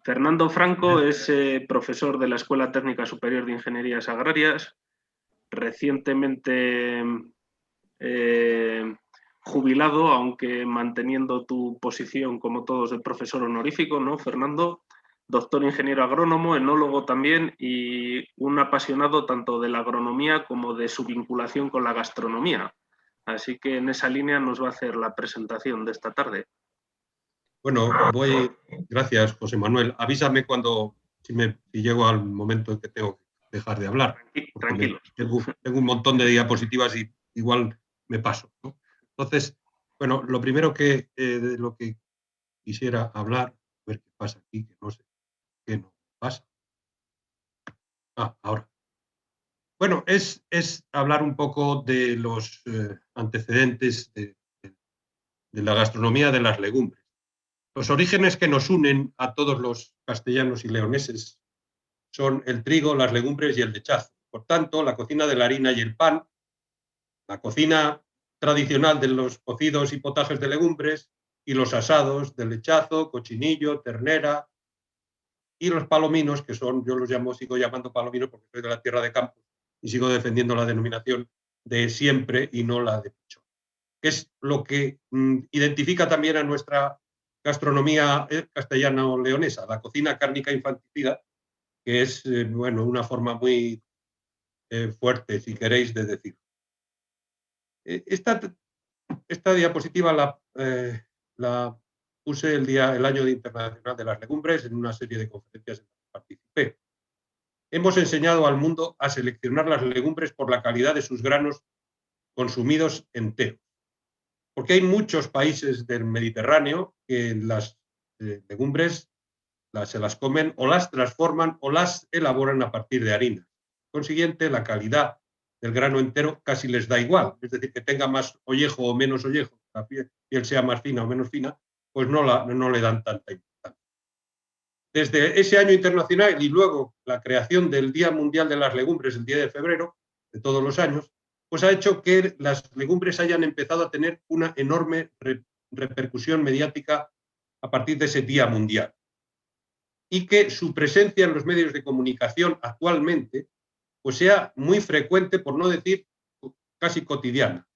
Fernando Franco es profesor de la Escuela Técnica Superior de Ingenierías Agrarias, recientemente jubilado, aunque manteniendo tu posición como todos de profesor honorífico, ¿no, Fernando? Doctor ingeniero agrónomo, enólogo también y un apasionado tanto de la agronomía como de su vinculación con la gastronomía. Así que en esa línea nos va a hacer la presentación de esta tarde. Bueno, gracias, José Manuel. Avísame si llego al momento en que tengo que dejar de hablar, porque Tranquilos. Tengo un montón de diapositivas y igual me paso, ¿no? Entonces, bueno, lo primero de lo que quisiera hablar, a ver qué pasa aquí, que no sé qué no pasa. Ahora. Bueno, es hablar un poco de los antecedentes de la gastronomía de las legumbres. Los orígenes que nos unen a todos los castellanos y leoneses son el trigo, las legumbres y el lechazo. Por tanto, la cocina de la harina y el pan, la cocina tradicional de los cocidos y potajes de legumbres y los asados de lechazo, cochinillo, ternera y los palominos, que yo sigo llamando palominos porque soy de la tierra de Campos y sigo defendiendo la denominación de siempre y no la de pichón, que es lo que identifica también a nuestra gastronomía castellana o leonesa, la cocina cárnica infanticida, que es una forma muy fuerte, si queréis, de decir. Esta diapositiva la puse el Año Internacional de las Legumbres en una serie de conferencias en las que participé. Hemos enseñado al mundo a seleccionar las legumbres por la calidad de sus granos consumidos enteros. Porque hay muchos países del Mediterráneo que las legumbres se las comen o las transforman o las elaboran a partir de harina. Consiguiente, la calidad del grano entero casi les da igual, es decir, que tenga más ollejo o menos ollejo, la piel sea más fina o menos fina, pues no le dan tanta importancia. Desde ese año internacional y luego la creación del Día Mundial de las Legumbres, el 10 de febrero de todos los años, pues ha hecho que las legumbres hayan empezado a tener una enorme repercusión mediática a partir de ese Día Mundial. Y que su presencia en los medios de comunicación actualmente pues sea muy frecuente, por no decir casi cotidiana.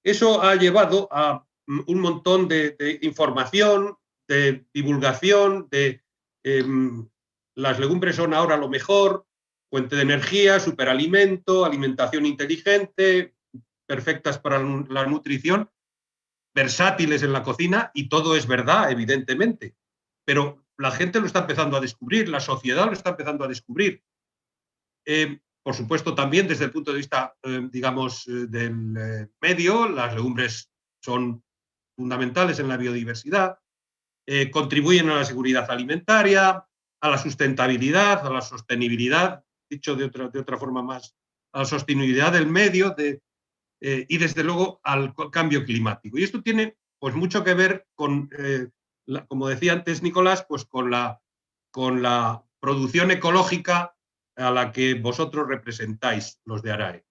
Eso ha llevado a un montón de información, de divulgación, las legumbres son ahora lo mejor, fuente de energía, superalimento, alimentación inteligente, perfectas para la nutrición, versátiles en la cocina, y todo es verdad, evidentemente. Pero la gente lo está empezando a descubrir, la sociedad lo está empezando a descubrir. Por supuesto, también desde el punto de vista, del medio, las legumbres son fundamentales en la biodiversidad, contribuyen a la seguridad alimentaria, a la sustentabilidad, a la sostenibilidad, dicho de otra forma más, a la sostenibilidad del medio y desde luego al cambio climático. Y esto tiene pues mucho que ver con, como decía antes Nicolás, pues con la producción ecológica a la que vosotros representáis, los de ARAE.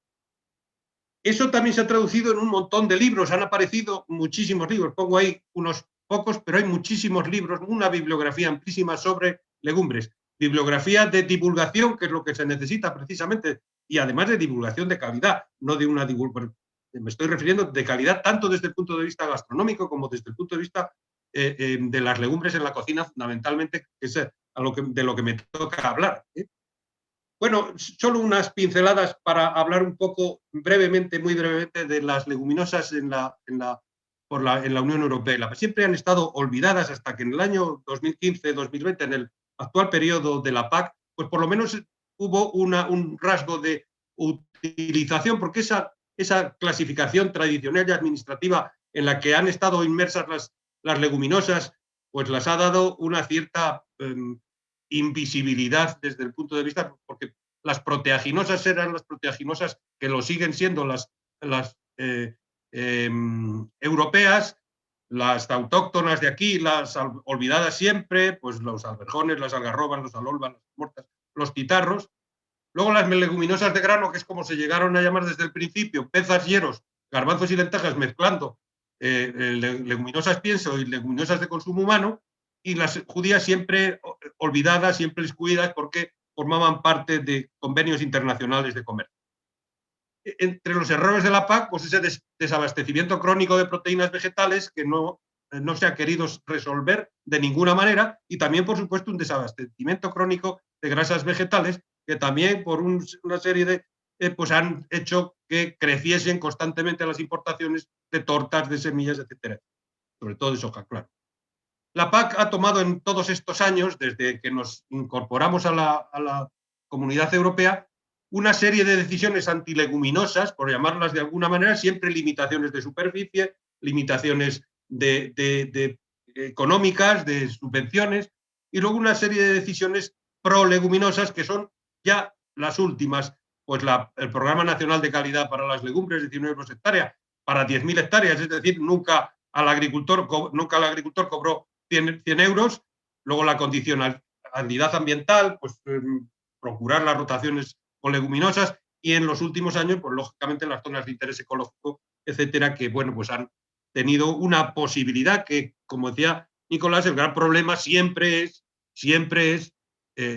Eso también se ha traducido en un montón de libros, han aparecido muchísimos libros, pongo ahí unos pocos, pero hay muchísimos libros, una bibliografía amplísima sobre legumbres, bibliografía de divulgación, que es lo que se necesita precisamente, y además de divulgación de calidad, no de una divulgación, me estoy refiriendo de calidad tanto desde el punto de vista gastronómico como desde el punto de vista de las legumbres en la cocina, fundamentalmente, que es de lo que me toca hablar. Bueno, solo unas pinceladas para hablar un poco brevemente, muy brevemente, de las leguminosas en la Unión Europea. Siempre han estado olvidadas hasta que en el año 2015-2020, en el actual periodo de la PAC, pues por lo menos hubo un rasgo de utilización, porque esa clasificación tradicional y administrativa en la que han estado inmersas las leguminosas, pues las ha dado una cierta invisibilidad desde el punto de vista, porque las proteaginosas eran las proteaginosas que lo siguen siendo las europeas, las autóctonas de aquí, las olvidadas siempre, pues los alberjones, las algarrobas, los alolvas, las mortas, los titarros. Luego las leguminosas de grano, que es como se llegaron a llamar desde el principio, pezas, hieros, garbanzos y lentejas, mezclando leguminosas pienso y leguminosas de consumo humano, y las judías siempre olvidadas, siempre excluidas porque formaban parte de convenios internacionales de comercio. Entre los errores de la PAC, pues ese desabastecimiento crónico de proteínas vegetales que no se ha querido resolver de ninguna manera, y también, por supuesto, un desabastecimiento crónico de grasas vegetales que también, por una serie de pues han hecho que creciesen constantemente las importaciones de tortas, de semillas, etcétera, sobre todo de soja, claro. La PAC ha tomado en todos estos años, desde que nos incorporamos a la Comunidad Europea, una serie de decisiones antileguminosas, por llamarlas de alguna manera, siempre limitaciones de superficie, limitaciones económicas, de subvenciones, y luego una serie de decisiones proleguminosas que son ya las últimas, pues el Programa Nacional de Calidad para las Legumbres, 19 euros hectárea, para 10.000 hectáreas, es decir, nunca el agricultor cobró 100 euros, luego la condicionalidad ambiental, pues procurar las rotaciones con leguminosas, y en los últimos años, pues lógicamente las zonas de interés ecológico, etcétera, que bueno, pues han tenido una posibilidad que, como decía Nicolás, el gran problema siempre es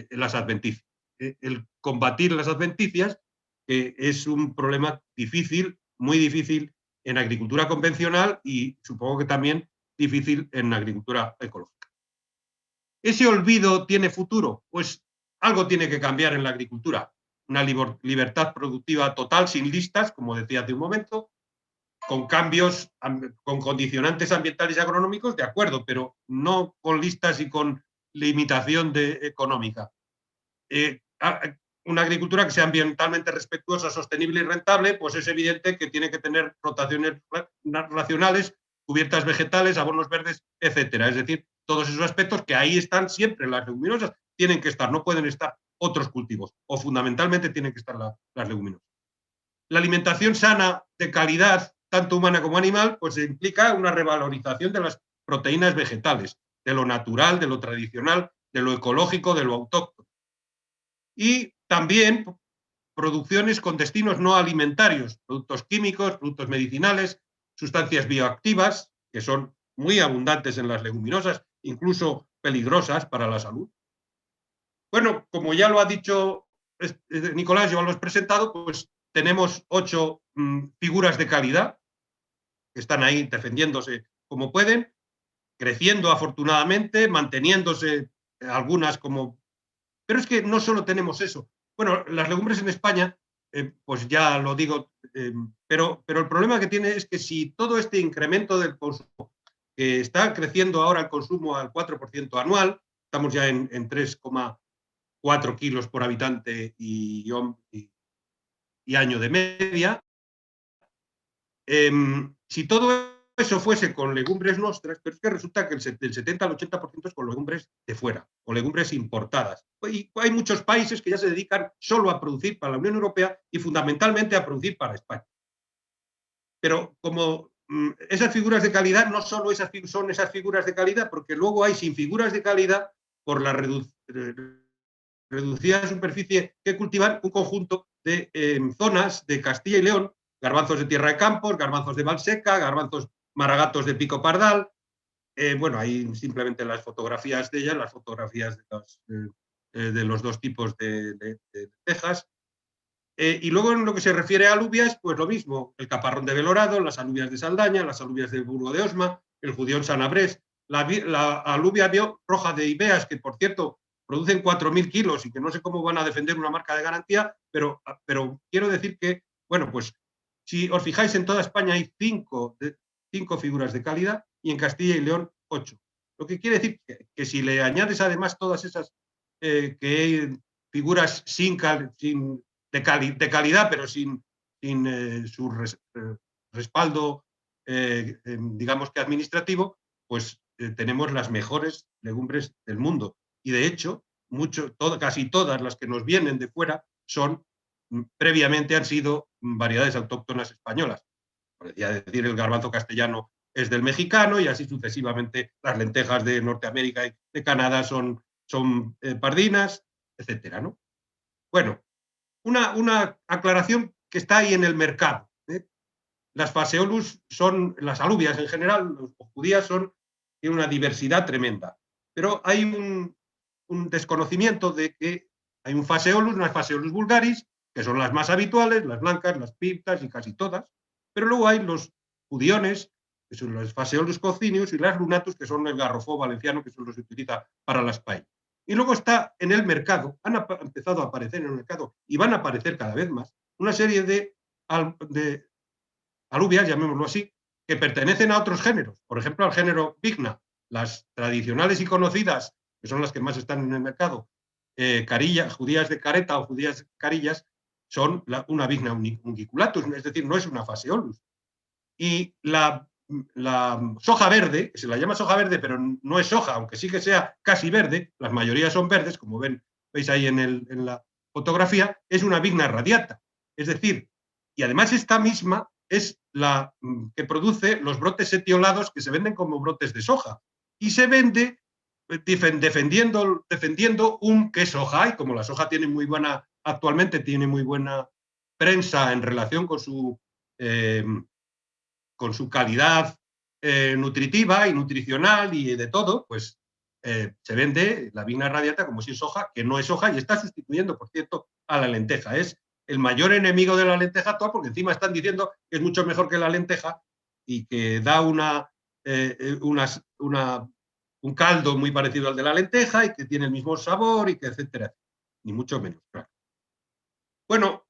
las adventicias. El combatir las adventicias es un problema difícil, muy difícil en agricultura convencional y supongo que también difícil en agricultura ecológica. ¿Ese olvido tiene futuro? Pues algo tiene que cambiar en la agricultura. Una libertad productiva total, sin listas, como decía hace un momento, con cambios, con condicionantes ambientales y agronómicos, de acuerdo, pero no con listas y con limitación económica. Una agricultura que sea ambientalmente respetuosa, sostenible y rentable, pues es evidente que tiene que tener rotaciones racionales, cubiertas vegetales, abonos verdes, etcétera. Es decir, todos esos aspectos que ahí están siempre, las leguminosas tienen que estar, no pueden estar otros cultivos, o fundamentalmente tienen que estar las leguminosas. La alimentación sana, de calidad, tanto humana como animal, pues implica una revalorización de las proteínas vegetales, de lo natural, de lo tradicional, de lo ecológico, de lo autóctono. Y también producciones con destinos no alimentarios, productos químicos, productos medicinales, sustancias bioactivas, que son muy abundantes en las leguminosas, incluso peligrosas para la salud. Bueno, como ya lo ha dicho Nicolás, yo lo he presentado, pues tenemos 8 figuras de calidad que están ahí defendiéndose como pueden, creciendo afortunadamente, manteniéndose algunas como... Pero es que no solo tenemos eso. Bueno, las legumbres en España, pues ya lo digo, pero el problema que tiene es que si todo este incremento del consumo, que está creciendo ahora el consumo al 4% anual, estamos ya en 3,4 kilos por habitante y año de media, si todo eso fuese con legumbres nuestras, pero es que resulta que del 70 al 80% es con legumbres de fuera, con legumbres importadas. Y hay muchos países que ya se dedican solo a producir para la Unión Europea y fundamentalmente a producir para España. Pero como esas figuras de calidad no solo son esas figuras de calidad, porque luego hay sin figuras de calidad por la reducida superficie que cultivar, un conjunto de zonas de Castilla y León, garbanzos de tierra de campos, garbanzos de Valseca, garbanzos maragatos de pico pardal. Bueno, ahí simplemente las fotografías de ellas, las fotografías de los dos tipos de tejas. Y luego en lo que se refiere a alubias, pues lo mismo, el caparrón de Belorado, las alubias de Saldaña, las alubias de Burgo de Osma, el judión sanabrés, la alubia roja de Ibeas, que por cierto producen 4.000 kilos y que no sé cómo van a defender una marca de garantía, pero quiero decir que, bueno, pues si os fijáis, en toda España hay 5 figuras de calidad y en Castilla y León 8. Lo que quiere decir que si le añades además todas esas figuras de calidad, pero sin su respaldo, digamos que administrativo, pues tenemos las mejores legumbres del mundo. Y de hecho, casi todas las que nos vienen de fuera previamente han sido variedades autóctonas españolas. Podría decir, el garbanzo castellano es del mexicano y así sucesivamente las lentejas de Norteamérica y de Canadá son pardinas, etcétera, ¿no? Bueno, una aclaración que está ahí en el mercado. las faseolus son, las alubias en general, los judías tienen una diversidad tremenda. Pero hay un desconocimiento de que hay un faseolus, unas faseolus vulgaris, que son las más habituales, las blancas, las piptas y casi todas, pero luego hay los judiones, que son los faseolus coccineus, y las lunatus, que son el garrofó valenciano, que son los que se utiliza para las paellas. Y luego está en el mercado, han empezado a aparecer en el mercado y van a aparecer cada vez más, una serie de alubias, llamémoslo así, que pertenecen a otros géneros. Por ejemplo, al género vigna. Las tradicionales y conocidas, que son las que más están en el mercado, carillas, judías de careta o judías carillas, son una vigna ungiculatus, es decir, no es una faseolus. Y la soja verde, que se la llama soja verde, pero no es soja, aunque sí que sea casi verde, las mayorías son verdes, como veis ahí en la fotografía, es una vigna radiata. Es decir, y además esta misma es la que produce los brotes etiolados que se venden como brotes de soja. Y se vende defendiendo que es soja, y como la soja tiene actualmente tiene muy buena prensa en relación con su calidad nutritiva y nutricional y de todo, pues se vende la vigna radiata como si es soja, que no es soja y está sustituyendo, por cierto, a la lenteja. Es el mayor enemigo de la lenteja actual, porque encima están diciendo que es mucho mejor que la lenteja y que da un caldo muy parecido al de la lenteja y que tiene el mismo sabor y que etcétera. Ni mucho menos, claro. Bueno,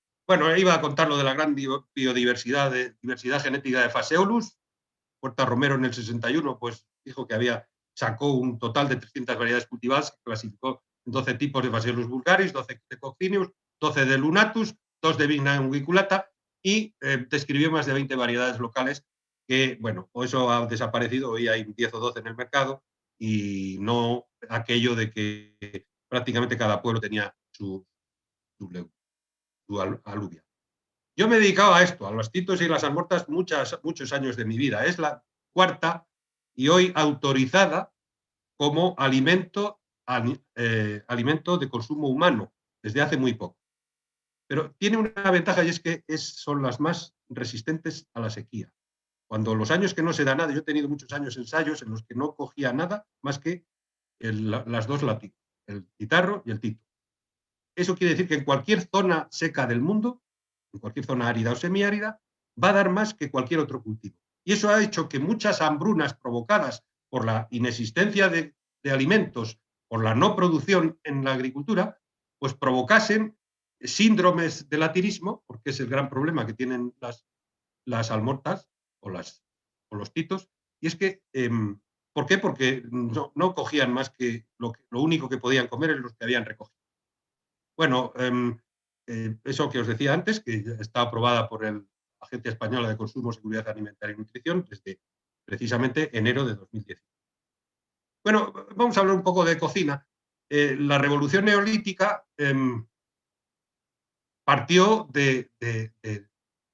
iba a contar lo de la gran diversidad genética de Faseolus. Puerta Romero en el 61 pues dijo que sacó un total de 300 variedades cultivadas, que clasificó en 12 tipos de Faseolus vulgaris, 12 de Coccineus, 12 de Lunatus, 2 de Vigna unguiculata y describió más de 20 variedades locales que, bueno, o eso ha desaparecido, hoy hay 10 o 12 en el mercado y no aquello de que prácticamente cada pueblo tenía su alubia. Yo me he dedicado a esto, a los titos y las almortas, muchos años de mi vida. Es la cuarta y hoy autorizada como alimento de consumo humano, desde hace muy poco. Pero tiene una ventaja y es que son las más resistentes a la sequía. Cuando los años que no se da nada, yo he tenido muchos años ensayos en los que no cogía nada más que las dos látigos, el guitarro y el tito. Eso quiere decir que en cualquier zona seca del mundo, en cualquier zona árida o semiárida, va a dar más que cualquier otro cultivo. Y eso ha hecho que muchas hambrunas provocadas por la inexistencia de alimentos, por la no producción en la agricultura, pues provocasen síndromes del latirismo, porque es el gran problema que tienen las almortas o los titos, y es que, ¿por qué? Porque no cogían más que lo único que podían comer es los que habían recogido. Bueno, eso que os decía antes, que está aprobada por la Agencia Española de Consumo, Seguridad Alimentaria y Nutrición desde precisamente enero de 2010. Bueno, vamos a hablar un poco de cocina. La revolución neolítica partió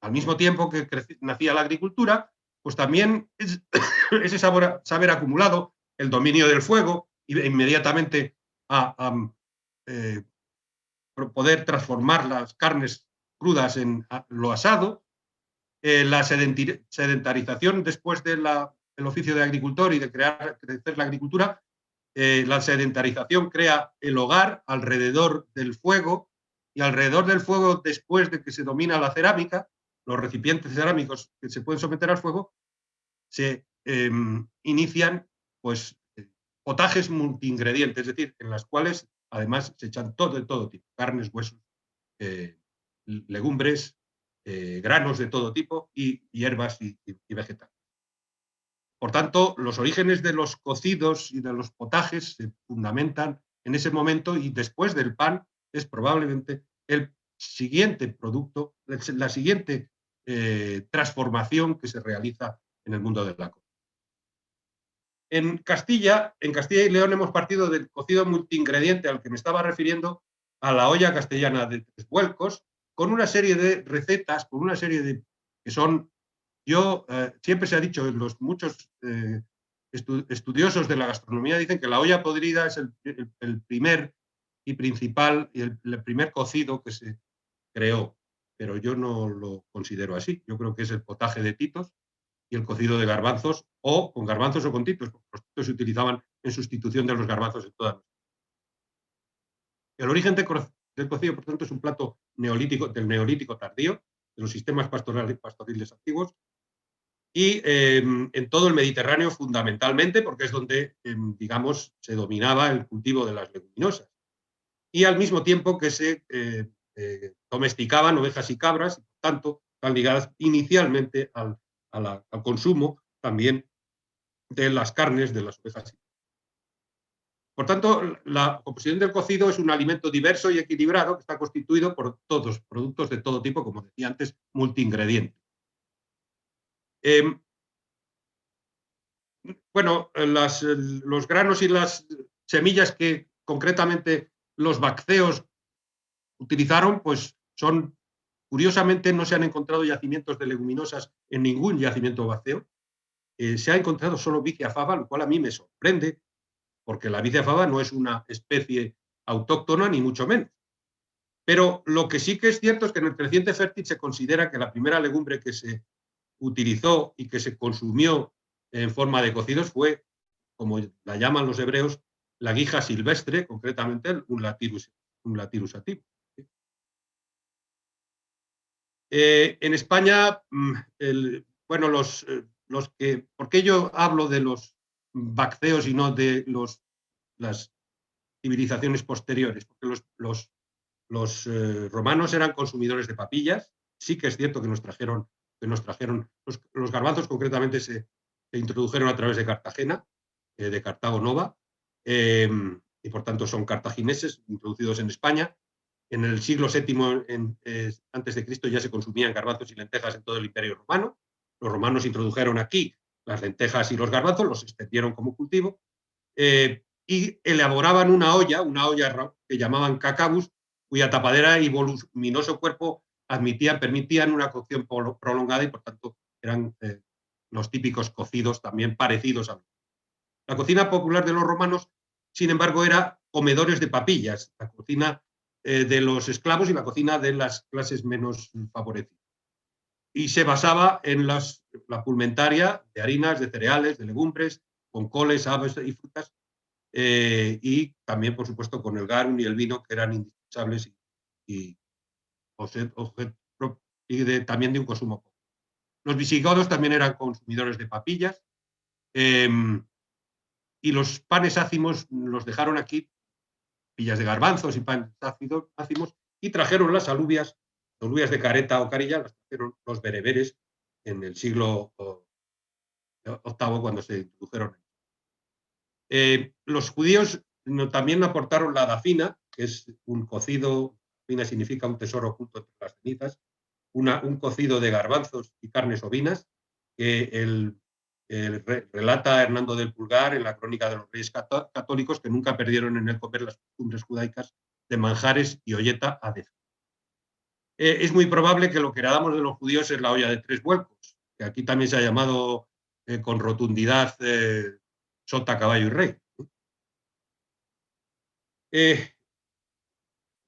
al mismo tiempo que nacía la agricultura, pues también ese saber acumulado, el dominio del fuego, inmediatamente poder transformar las carnes crudas en lo asado, la sedentarización después del oficio de agricultor y de crecer la agricultura, la sedentarización crea el hogar alrededor del fuego y alrededor del fuego, después de que se domina la cerámica, los recipientes cerámicos que se pueden someter al fuego, se inician pues potajes multiingredientes, es decir, en las cuales además se echan de todo tipo, carnes, huesos, legumbres, granos de todo tipo y hierbas y vegetales. Por tanto, los orígenes de los cocidos y de los potajes se fundamentan en ese momento y después del pan es probablemente el siguiente producto, la siguiente transformación que se realiza en el mundo de la cocina. En Castilla y León hemos partido del cocido multiingrediente al que me estaba refiriendo, a la olla castellana de 3 vuelcos, con una serie de recetas, con una serie de que son, siempre se ha dicho, muchos estudiosos de la gastronomía dicen que la olla podrida es el primer y principal, y el primer cocido que se creó. pero yo no lo considero así. Yo creo que es el potaje de titos y el cocido de garbanzos, o con garbanzos o con titos, porque los titos se utilizaban en sustitución de los garbanzos en todas. El origen del cocido, por tanto, es un plato neolítico, del neolítico tardío, de los sistemas pastoriles antiguos, y en todo el Mediterráneo fundamentalmente, porque es donde, digamos, se dominaba el cultivo de las leguminosas. Y al mismo tiempo que se domesticaban ovejas y cabras, y por tanto, están ligadas inicialmente al consumo también de las carnes de las ovejas. Por tanto, la composición del cocido es un alimento diverso y equilibrado que está constituido por todos productos de todo tipo, como decía antes, multiingredientes. Bueno, los granos y las semillas que concretamente los bacceos utilizaron, pues son, curiosamente, no se han encontrado yacimientos de leguminosas en ningún yacimiento baceo. Se ha encontrado solo Vicia faba, lo cual a mí me sorprende, porque la Vicia faba no es una especie autóctona, ni mucho menos. Pero lo que sí que es cierto es que en el creciente fértil se considera que la primera legumbre que se utilizó y que se consumió en forma de cocidos fue, como la llaman los hebreos, la guija silvestre, concretamente el Unlatirus sativus. En España, bueno, ¿por qué yo hablo de los bacceos y no de las civilizaciones posteriores? Porque los romanos eran consumidores de papillas. Sí que es cierto que nos trajeron los garbanzos, concretamente se introdujeron a través de Cartagena, de Cartago Nova, y por tanto son cartagineses introducidos en España. En el siglo VII antes de Cristo ya se consumían garbanzos y lentejas en todo el Imperio Romano. Los romanos introdujeron aquí las lentejas y los garbanzos, los extendieron como cultivo, y elaboraban una olla que llamaban cacabus, cuya tapadera y voluminoso cuerpo permitían una cocción prolongada, y por tanto eran los típicos cocidos también parecidos a... La cocina popular de los romanos, sin embargo, era comedores de papillas, la cocina de los esclavos y la cocina de las clases menos favorecidas. Y se basaba en la pulmentaria de harinas, de cereales, de legumbres, con coles, aves y frutas, y también, por supuesto, con el garum y el vino, que eran indispensables también de un consumo poco. Los visigodos también eran consumidores de papillas, y los panes ácimos los dejaron aquí, pillas de garbanzos y panes ácimos, y trajeron las alubias de careta o carilla, las trajeron los bereberes en el siglo VIII, cuando se introdujeron. Los judíos también aportaron la dafina, que es un cocido, dafina significa un tesoro oculto entre las cenizas, un cocido de garbanzos y carnes ovinas, que relata Hernando del Pulgar en la Crónica de los Reyes Católicos, que nunca perdieron en el comer las costumbres judaicas de manjares y olleta a def. Es muy probable que lo que heredamos de los judíos es la olla de 3 vuelcos, que aquí también se ha llamado con rotundidad sota, caballo y rey.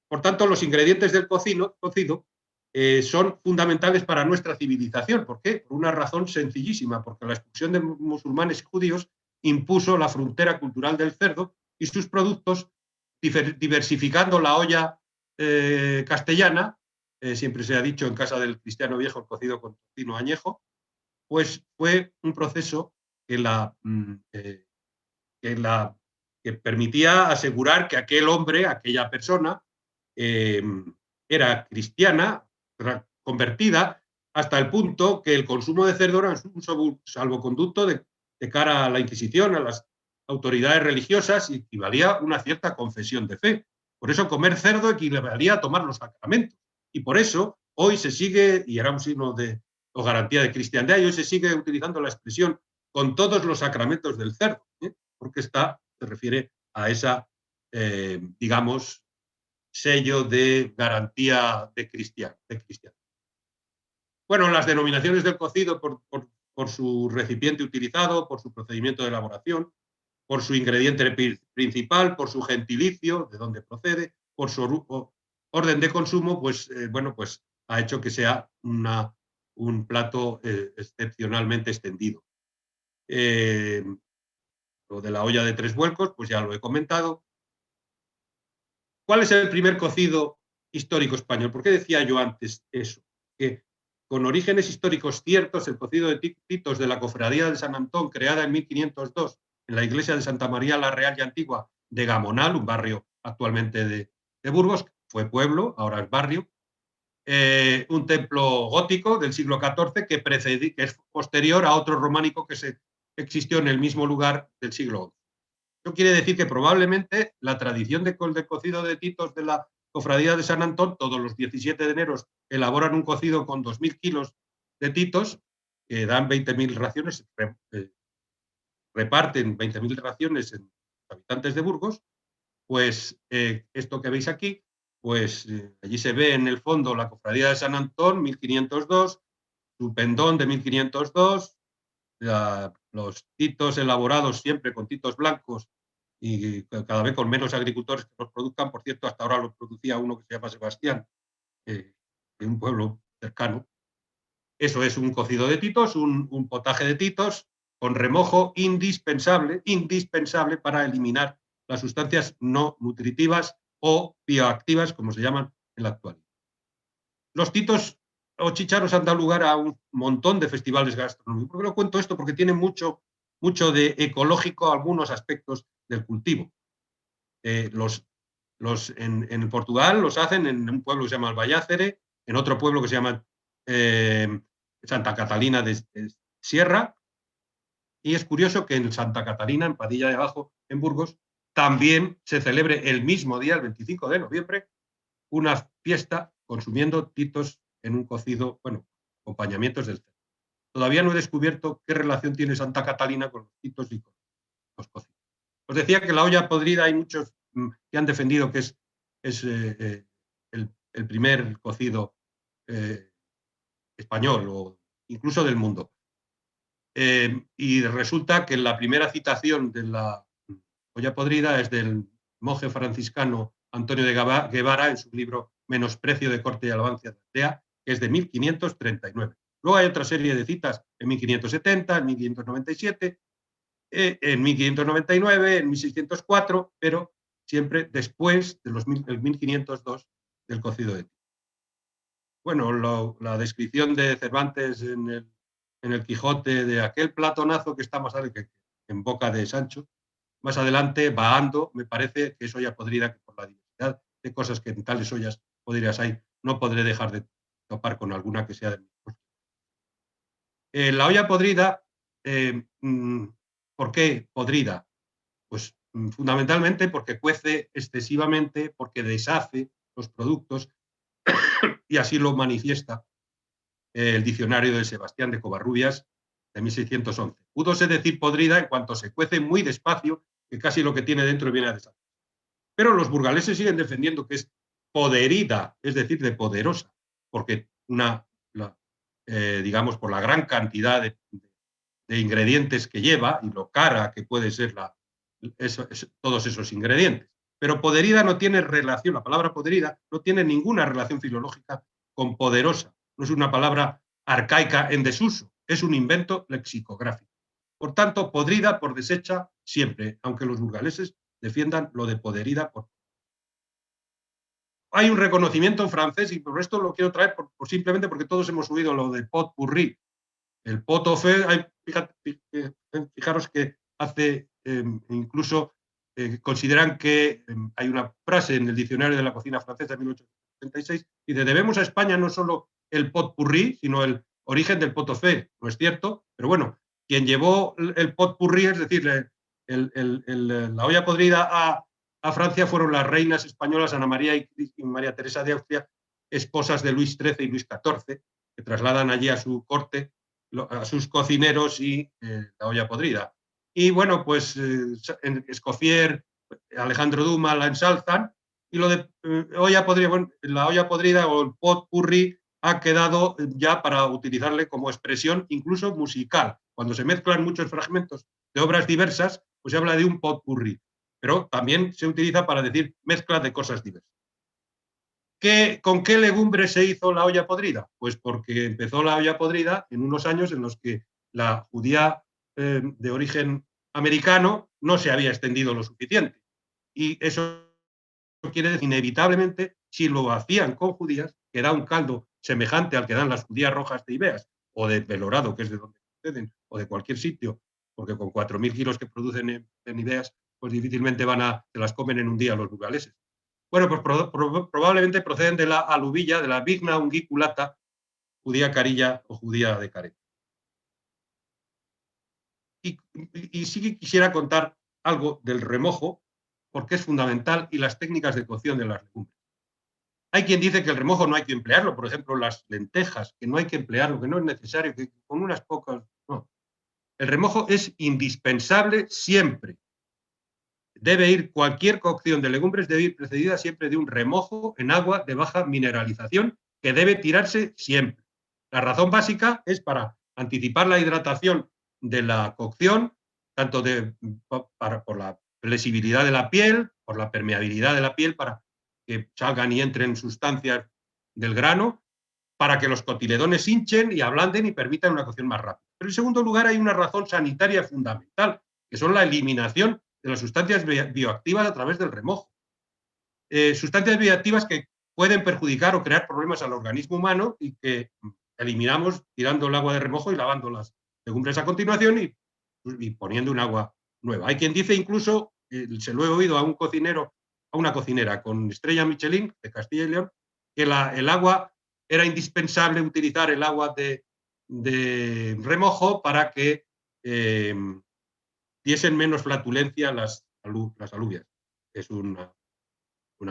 Por tanto, los ingredientes del cocido son fundamentales para nuestra civilización. ¿Por qué? Por una razón sencillísima, porque la expulsión de musulmanes y judíos impuso la frontera cultural del cerdo y sus productos, diversificando la olla castellana. Siempre se ha dicho en casa del cristiano viejo el cocido con tocino añejo, pues fue un proceso que permitía asegurar que aquel hombre, aquella persona, era cristiana, convertida, hasta el punto que el consumo de cerdo era un salvoconducto de cara a la Inquisición, a las autoridades religiosas, y equivalía a una cierta confesión de fe. Por eso comer cerdo equivalía a tomar los sacramentos. Y por eso hoy se sigue, y era un signo o garantía de cristiandad, y hoy se sigue utilizando la expresión con todos los sacramentos del cerdo, porque se refiere a esa, digamos, sello de garantía de cristiano. Bueno, las denominaciones del cocido por su recipiente utilizado, por su procedimiento de elaboración, por su ingrediente principal, por su gentilicio, de dónde procede, por su orden de consumo, pues ha hecho que sea un plato excepcionalmente extendido. Lo de la olla de 3 vuelcos, pues ya lo he comentado. ¿Cuál es el primer cocido histórico español? ¿Por qué decía yo antes eso? Que con orígenes históricos ciertos, el cocido de titos de la Cofradía de San Antón, creada en 1502 en la iglesia de Santa María la Real y Antigua de Gamonal, un barrio actualmente de Burgos, fue pueblo, ahora es barrio, un templo gótico del siglo XIV que es posterior a otro románico que existió en el mismo lugar del siglo XI. Eso quiere decir que probablemente la tradición del cocido de titos de la Cofradía de San Antón, todos los 17 de enero elaboran un cocido con 2.000 kilos de titos, que dan 20.000 raciones, reparten 20.000 raciones en los habitantes de Burgos, pues esto que veis aquí, pues allí se ve en el fondo la Cofradía de San Antón, 1502, su pendón de 1502, los titos elaborados siempre con titos blancos y cada vez con menos agricultores que los produzcan. Por cierto, hasta ahora los producía uno que se llama Sebastián, de un pueblo cercano. Eso es un cocido de titos, un potaje de titos con remojo indispensable para eliminar las sustancias no nutritivas o bioactivas, como se llaman en la actualidad. Los titos o chícharos han dado lugar a un montón de festivales gastronómicos. ¿Por qué lo cuento esto? Porque tiene mucho de ecológico algunos aspectos del cultivo. En Portugal los hacen en un pueblo que se llama Albayácere, en otro pueblo que se llama Santa Catalina de Sierra, y es curioso que en Santa Catalina, en Padilla de Abajo, en Burgos, también se celebre el mismo día, el 25 de noviembre, una fiesta consumiendo titos en un cocido, bueno, acompañamientos del cerdo. Todavía no he descubierto qué relación tiene Santa Catalina con los titos y con los cocidos. Os decía que la olla podrida hay muchos que han defendido que es el primer cocido español o incluso del mundo. Y resulta que la primera citación de la olla podrida es del monje franciscano Antonio de Guevara en su libro Menosprecio de corte y alabanza de aldea, que es de 1539. Luego hay otra serie de citas en 1570, en 1597, en 1599, en 1604, pero siempre después de del 1502 del cocido de titos. Bueno, la descripción de Cervantes en el Quijote de aquel platonazo que está más adelante, en boca de Sancho, más adelante, vahando, me parece que es olla podrida, que por la diversidad de cosas que en tales ollas podridas hay, no podré dejar de topar con alguna que sea de mi gusto. La olla podrida, ¿por qué podrida? Pues fundamentalmente porque cuece excesivamente, porque deshace los productos y así lo manifiesta el diccionario de Sebastián de Covarrubias de 1611. Púdose decir podrida en cuanto se cuece muy despacio, que casi lo que tiene dentro viene a deshacer. Pero los burgaleses siguen defendiendo que es poderida, es decir, de poderosa, porque digamos, por la gran cantidad de ingredientes que lleva y lo cara que puede ser todos esos ingredientes. Pero poderida no tiene relación, la palabra poderida no tiene ninguna relación filológica con poderosa. No es una palabra arcaica en desuso, es un invento lexicográfico. Por tanto, podrida por deshecha siempre, aunque los burgaleses defiendan lo de poderida por. Hay un reconocimiento en francés y por esto lo quiero traer simplemente porque todos hemos oído lo de pot pourri. El pot au feu, fijaros que hace incluso consideran que hay una frase en el diccionario de la cocina francesa de 1876 y dice: debemos a España no solo el pot pourri, sino el origen del pot au feu. No es cierto, pero bueno, quien llevó el pot pourri, es decir, la olla podrida a Francia, fueron las reinas españolas Ana María y María Teresa de Austria, esposas de Luis XIII y Luis XIV, que trasladan allí a su corte a sus cocineros y la olla podrida. Y bueno, pues Escoffier, Alejandro Dumas la ensalzan, y lo de olla podrida, bueno, la olla podrida o el pot pourri ha quedado ya para utilizarle como expresión incluso musical. Cuando se mezclan muchos fragmentos de obras diversas, pues se habla de un pot pourri, pero también se utiliza para decir mezcla de cosas diversas. ¿Con qué legumbre se hizo la olla podrida? Pues porque empezó la olla podrida en unos años en los que la judía de origen americano no se había extendido lo suficiente. Y eso quiere decir, inevitablemente, si lo hacían con judías, que da un caldo semejante al que dan las judías rojas de Ibeas, o de Belorado, que es de donde proceden, o de cualquier sitio, porque con 4.000 kilos que producen en Ibeas, pues difícilmente se las comen en un día los burgaleses. Bueno, pues probablemente proceden de la alubilla, de la vigna unguiculata, judía carilla o judía de Caret. Y sí que quisiera contar algo del remojo, porque es fundamental, y las técnicas de cocción de las legumbres. Hay quien dice que el remojo no hay que emplearlo, por ejemplo, las lentejas, que no hay que emplearlo, que no es necesario, que con unas pocas... No. El remojo es indispensable siempre. Cualquier cocción de legumbres debe ir precedida siempre de un remojo en agua de baja mineralización, que debe tirarse siempre. La razón básica es para anticipar la hidratación de la cocción, tanto por la flexibilidad de la piel, por la permeabilidad de la piel, para que salgan y entren sustancias del grano, para que los cotiledones hinchen y ablanden y permitan una cocción más rápida. Pero en segundo lugar hay una razón sanitaria fundamental, que son la eliminación de las sustancias bioactivas a través del remojo. Sustancias bioactivas que pueden perjudicar o crear problemas al organismo humano y que eliminamos tirando el agua de remojo y lavando las legumbres a continuación y poniendo un agua nueva. Hay quien dice incluso, se lo he oído a un cocinero, a una cocinera con estrella Michelin de Castilla y León, que el agua era indispensable utilizar el agua de remojo para que diesen menos flatulencia las alubias. Es una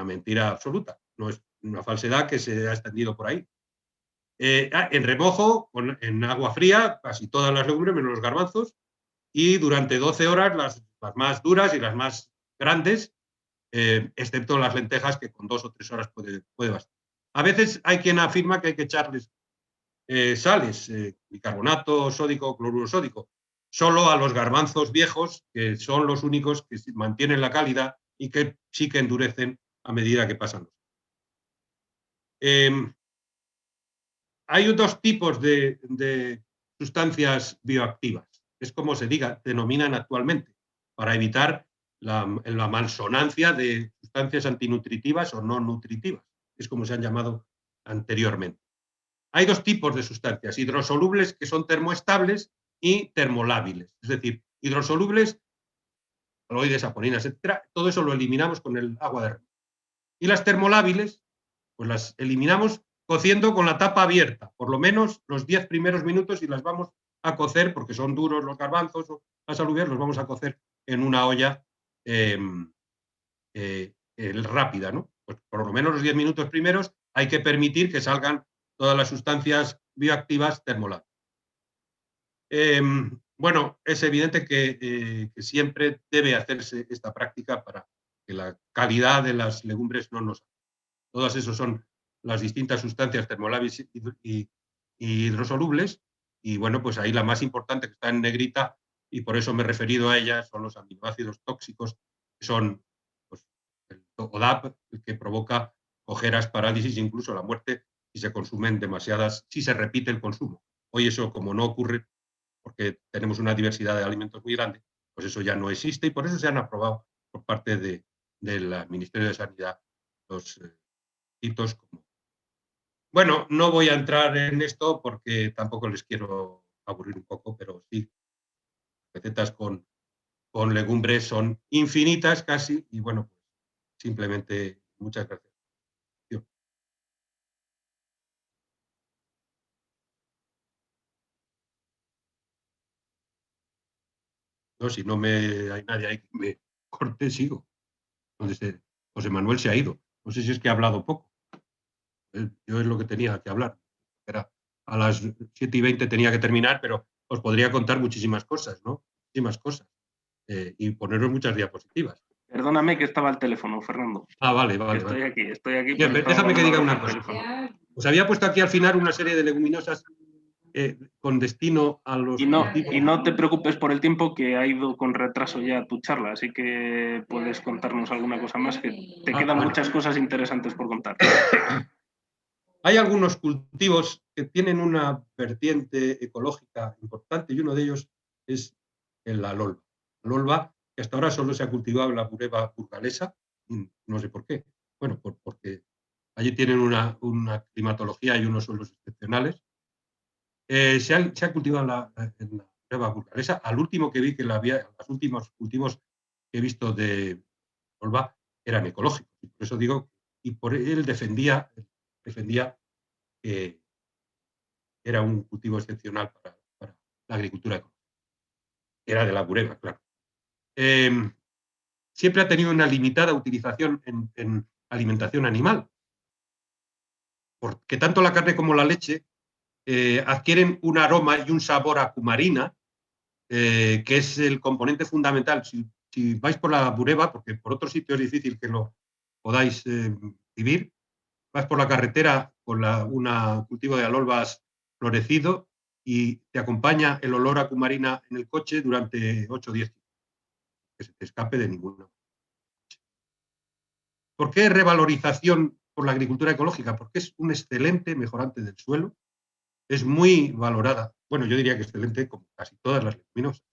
mentira absoluta, no es una falsedad que se ha extendido por ahí. En remojo, en agua fría, casi todas las legumbres, menos los garbanzos, y durante 12 horas las más duras y las más grandes, excepto las lentejas, que con 2 o 3 horas puede bastar. A veces hay quien afirma que hay que echarles sales, bicarbonato sódico, cloruro sódico, solo a los garbanzos viejos, que son los únicos que mantienen la calidad y que sí que endurecen a medida que pasan los años. Hay 2 tipos de sustancias bioactivas, es como se denominan actualmente, para evitar la malsonancia de sustancias antinutritivas o no nutritivas, es como se han llamado anteriormente. Hay 2 tipos de sustancias, hidrosolubles, que son termoestables, y termolábiles. Es decir, hidrosolubles, aloides, saponinas, etcétera, todo eso lo eliminamos con el agua de remojo. Y las termolábiles, pues las eliminamos cociendo con la tapa abierta, por lo menos los 10 primeros minutos, y las vamos a cocer, porque son duros los garbanzos o las alubias, los vamos a cocer en una olla rápida, ¿no? Pues por lo menos los 10 minutos primeros hay que permitir que salgan todas las sustancias bioactivas termolábiles. Bueno, es evidente que siempre debe hacerse esta práctica para que la calidad de las legumbres no nos... Todas esas son las distintas sustancias termolábiles y hidrosolubles, y bueno, pues ahí la más importante, que está en negrita, y por eso me he referido a ella, son los aminoácidos tóxicos, que son pues, el ODAP, el que provoca ojeras, parálisis, incluso la muerte, si se consumen demasiadas, si se repite el consumo. Hoy eso, como no ocurre, porque tenemos una diversidad de alimentos muy grande, pues eso ya no existe, y por eso se han aprobado por parte del Ministerio de Sanidad los hitos como... Bueno, no voy a entrar en esto porque tampoco les quiero aburrir un poco, pero sí, recetas con legumbres son infinitas casi, y bueno, pues simplemente muchas gracias. No, si no hay nadie ahí que me corte, sigo. Entonces, José Manuel se ha ido. No sé si es que ha hablado poco. Yo es lo que tenía que hablar. Era a las 7:20 tenía que terminar, pero os podría contar muchísimas cosas, ¿no? Muchísimas cosas. Y poneros muchas diapositivas. Perdóname que estaba el teléfono, Fernando. Vale. Estoy aquí. Bien, déjame que diga una cosa. Os había puesto aquí al final una serie de leguminosas con destino a los Y no, cultivos. y no te preocupes por el tiempo, que ha ido con retraso ya tu charla, así que puedes contarnos alguna cosa más, que te quedan Bueno. muchas cosas interesantes por contar. Hay algunos cultivos que tienen una vertiente ecológica importante y uno de ellos es la alolva. La alolva, que hasta ahora solo se ha cultivado en la Bureba burgalesa, no sé por qué. Bueno, porque allí tienen una climatología y unos suelos excepcionales. Se ha cultivado en la Bureba burgalesa. Al último que vi que los últimos cultivos que he visto de alolva eran ecológicos. Por eso digo, y por él defendía que era un cultivo excepcional para la agricultura ecológica. Era de la Bureba, claro. Siempre ha tenido una limitada utilización en alimentación animal, porque tanto la carne como la leche adquieren un aroma y un sabor a cumarina, que es el componente fundamental. Si vais por la Bureba, porque por otro sitio es difícil que lo podáis vivir, vas por la carretera con un cultivo de alolvas florecido y te acompaña el olor a cumarina en el coche durante 8 o 10 días, que se te escape de ninguna. ¿Por qué revalorización por la agricultura ecológica? Porque es un excelente mejorante del suelo, es muy valorada, bueno, yo diría que excelente como casi todas las leguminosas,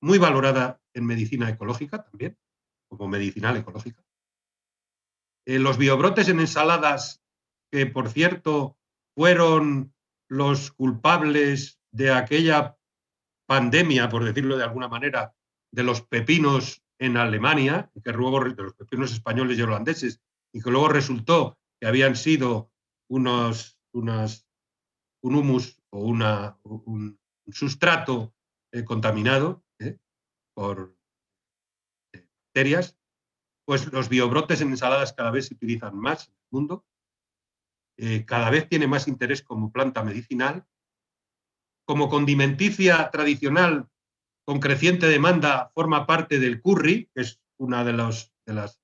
muy valorada en medicina ecológica también, como medicinal ecológica. Los biobrotes en ensaladas, que por cierto fueron los culpables de aquella pandemia, por decirlo de alguna manera, de los pepinos en Alemania, que luego de los pepinos españoles y holandeses, y que luego resultó que habían sido un humus o un sustrato contaminado por bacterias. Pues los biobrotes en ensaladas cada vez se utilizan más en el mundo, cada vez tiene más interés como planta medicinal. Como condimenticia tradicional con creciente demanda, forma parte del curry, que es una de las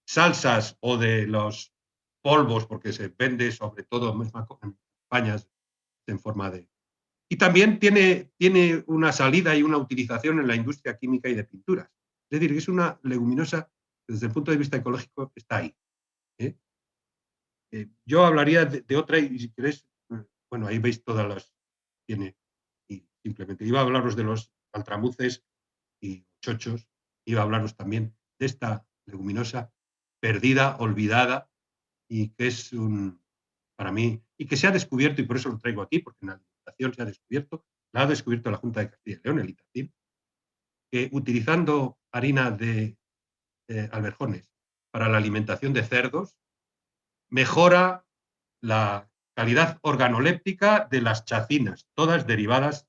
salsas o de los polvos, porque se vende sobre todo en España en forma de... Y también tiene una salida y una utilización en la industria química y de pinturas. Es decir, que es una leguminosa que desde el punto de vista ecológico está ahí. Yo hablaría de otra y si queréis, bueno, ahí veis todas las... Tiene, y simplemente iba a hablaros de los altramuces y chochos, iba a hablaros también de esta leguminosa perdida, olvidada, y que es para mí, y que se ha descubierto, y por eso lo traigo aquí, porque en la alimentación se ha descubierto, la ha descubierto la Junta de Castilla y León, el ITACIL, que utilizando harina de alberjones para la alimentación de cerdos, mejora la calidad organoléptica de las chacinas, todas derivadas,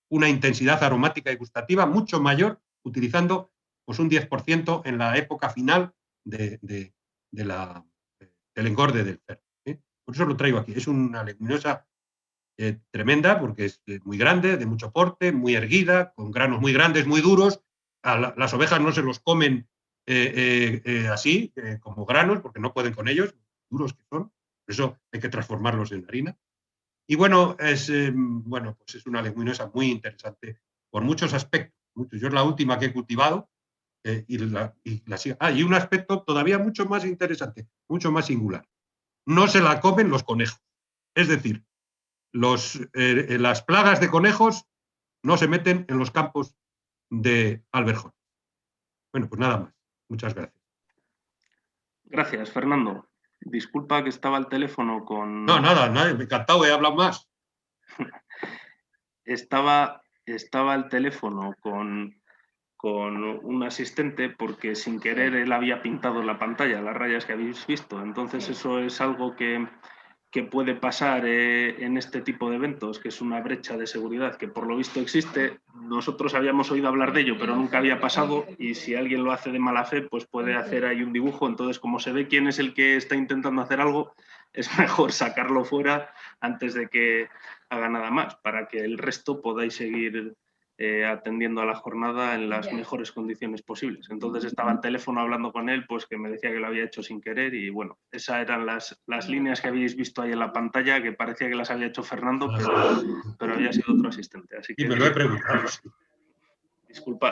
una intensidad aromática y gustativa mucho mayor, utilizando pues, un 10% en la época final del engorde del cerdo. Por eso lo traigo aquí. Es una leguminosa tremenda, porque es muy grande, de mucho porte, muy erguida, con granos muy grandes, muy duros. Las ovejas no se los comen así, como granos, porque no pueden con ellos, duros que son. Por eso hay que transformarlos en harina. Y bueno, pues es una leguminosa muy interesante por muchos aspectos. Yo es la última que he cultivado y un aspecto todavía mucho más interesante, mucho más singular. No se la comen los conejos. Es decir, las plagas de conejos no se meten en los campos de alberjón. Bueno, pues nada más. Muchas gracias. Gracias, Fernando. Disculpa que estaba al teléfono con... No, nada, me he encantado, he hablado más. Estaba al teléfono con un asistente porque sin querer él había pintado la pantalla, las rayas que habéis visto. Entonces eso es algo que puede pasar en este tipo de eventos, que es una brecha de seguridad que por lo visto existe. Nosotros habíamos oído hablar de ello, pero nunca había pasado, y si alguien lo hace de mala fe, pues puede hacer ahí un dibujo. Entonces, como se ve quién es el que está intentando hacer algo, es mejor sacarlo fuera antes de que haga nada más, para que el resto podáis seguir atendiendo a la jornada en las mejores condiciones posibles. Entonces estaba al teléfono hablando con él, pues que me decía que lo había hecho sin querer y bueno, esas eran las líneas que habéis visto ahí en la pantalla, que parecía que las había hecho Fernando, pero había sido otro asistente. Así que y me lo he preguntado. disculpa.